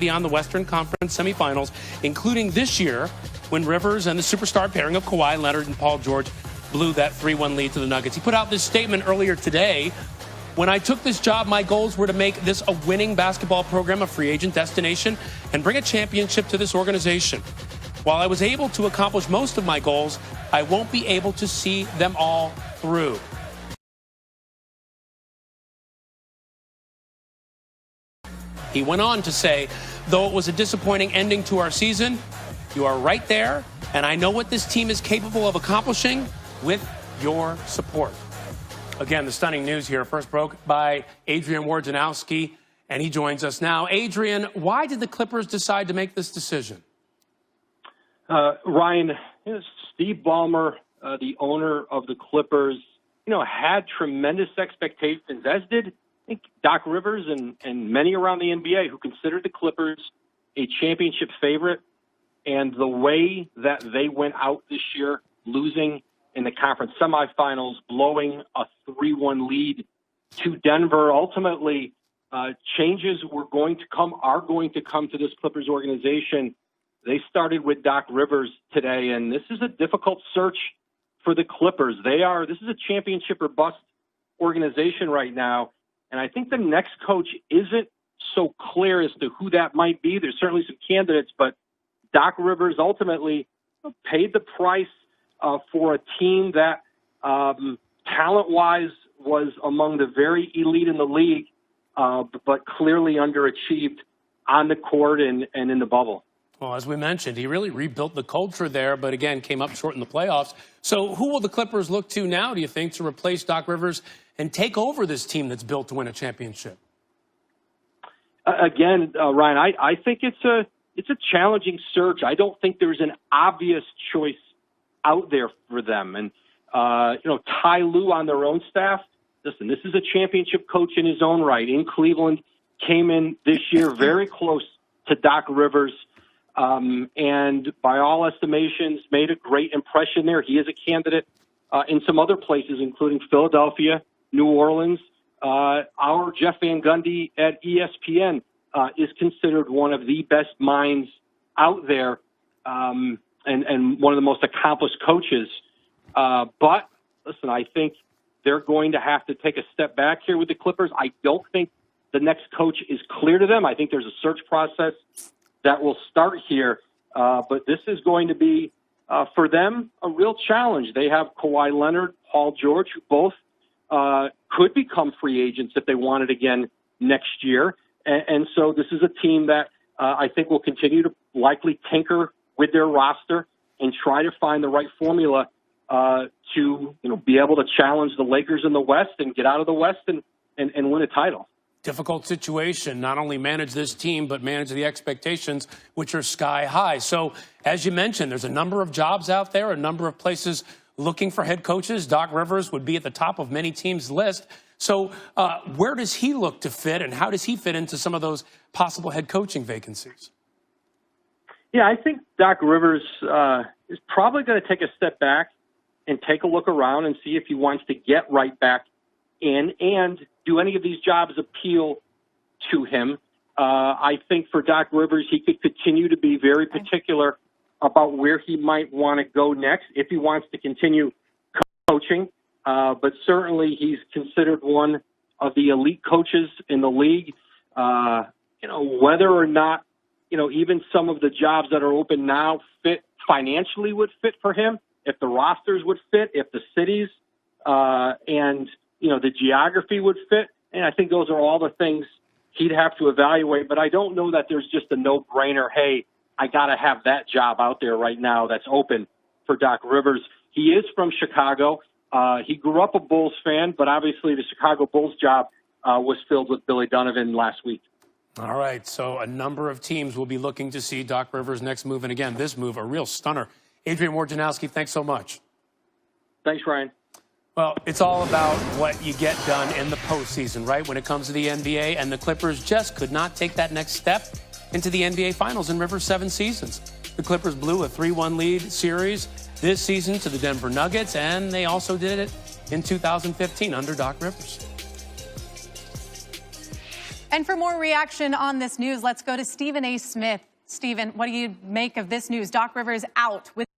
beyond the Western Conference semifinals, including this year when Rivers and the superstar pairing of Kawhi Leonard and Paul George blew that 3-1 lead to the Nuggets. He put out this statement earlier today. When I took this job, my goals were to make this a winning basketball program, a free agent destination, and bring a championship to this organization. While I was able to accomplish most of my goals, I won't be able to see them all through. He went on to say, though it was a disappointing ending to our season, you are right there, and I know what this team is capable of accomplishing with your support. Again, the stunning news here, first broke by Adrian Wojnarowski, and he joins us now. Adrian, why did the Clippers decide to make this decision? Ryan, Steve Ballmer, the owner of the Clippers, had tremendous expectations, as did I think Doc Rivers and many around the NBA who considered the Clippers a championship favorite. And the way that they went out this year, losing in the conference semifinals, blowing a 3-1 lead to Denver, ultimately changes are going to come to this Clippers organization. They started with Doc Rivers today, and this is a difficult search for the Clippers. This is a championship or bust organization right now, and I think the next coach isn't so clear as to who that might be. There's certainly some candidates, but Doc Rivers ultimately paid the price for a team that talent-wise was among the very elite in the league, but clearly underachieved on the court and in the bubble. Well, as we mentioned, he really rebuilt the culture there, but again, came up short in the playoffs. So who will the Clippers look to now, do you think, to replace Doc Rivers and take over this team that's built to win a championship? Again, Ryan, I think it's a challenging search. I don't think there's an obvious choice out there for them. And, Ty Lue on their own staff, listen, this is a championship coach in his own right. In Cleveland, came in this year very close to Doc Rivers. And by all estimations, made a great impression there. He is a candidate in some other places, including Philadelphia, New Orleans. Our Jeff Van Gundy at ESPN is considered one of the best minds out there and one of the most accomplished coaches. But, listen, I think they're going to have to take a step back here with the Clippers. I don't think the next coach is clear to them. I think there's a search process that will start here. But this is going to be, for them, a real challenge. They have Kawhi Leonard, Paul George, who both could become free agents if they wanted again next year. And so this is a team that I think will continue to likely tinker with their roster and try to find the right formula to be able to challenge the Lakers in the West and get out of the West and win a title. Difficult situation, not only manage this team, but manage the expectations, which are sky high. So, as you mentioned, there's a number of jobs out there, a number of places looking for head coaches. Doc Rivers would be at the top of many teams' list. So, where does he look to fit, and how does he fit into some of those possible head coaching vacancies? Yeah, I think Doc Rivers is probably going to take a step back and take a look around and see if he wants to get right back in, and do any of these jobs appeal to him? I think for Doc Rivers, he could continue to be very particular about where he might want to go next if he wants to continue coaching. But certainly he's considered one of the elite coaches in the league. Whether or not, even some of the jobs that are open now fit financially would fit for him, if the rosters would fit, if the cities and the geography would fit. And I think those are all the things he'd have to evaluate. But I don't know that there's just a no-brainer, hey, I got to have that job out there right now that's open for Doc Rivers. He is from Chicago. He grew up a Bulls fan, but obviously the Chicago Bulls job was filled with Billy Donovan last week. All right, so a number of teams will be looking to see Doc Rivers' next move. And again, this move, a real stunner. Adrian Wojnarowski, thanks so much. Thanks, Ryan. Well, it's all about what you get done in the postseason, right? When it comes to the NBA, and the Clippers just could not take that next step into the NBA Finals in Rivers' 7 seasons. The Clippers blew a 3-1 lead series this season to the Denver Nuggets, and they also did it in 2015 under Doc Rivers. And for more reaction on this news, let's go to Stephen A. Smith. Stephen, what do you make of this news? Doc Rivers out with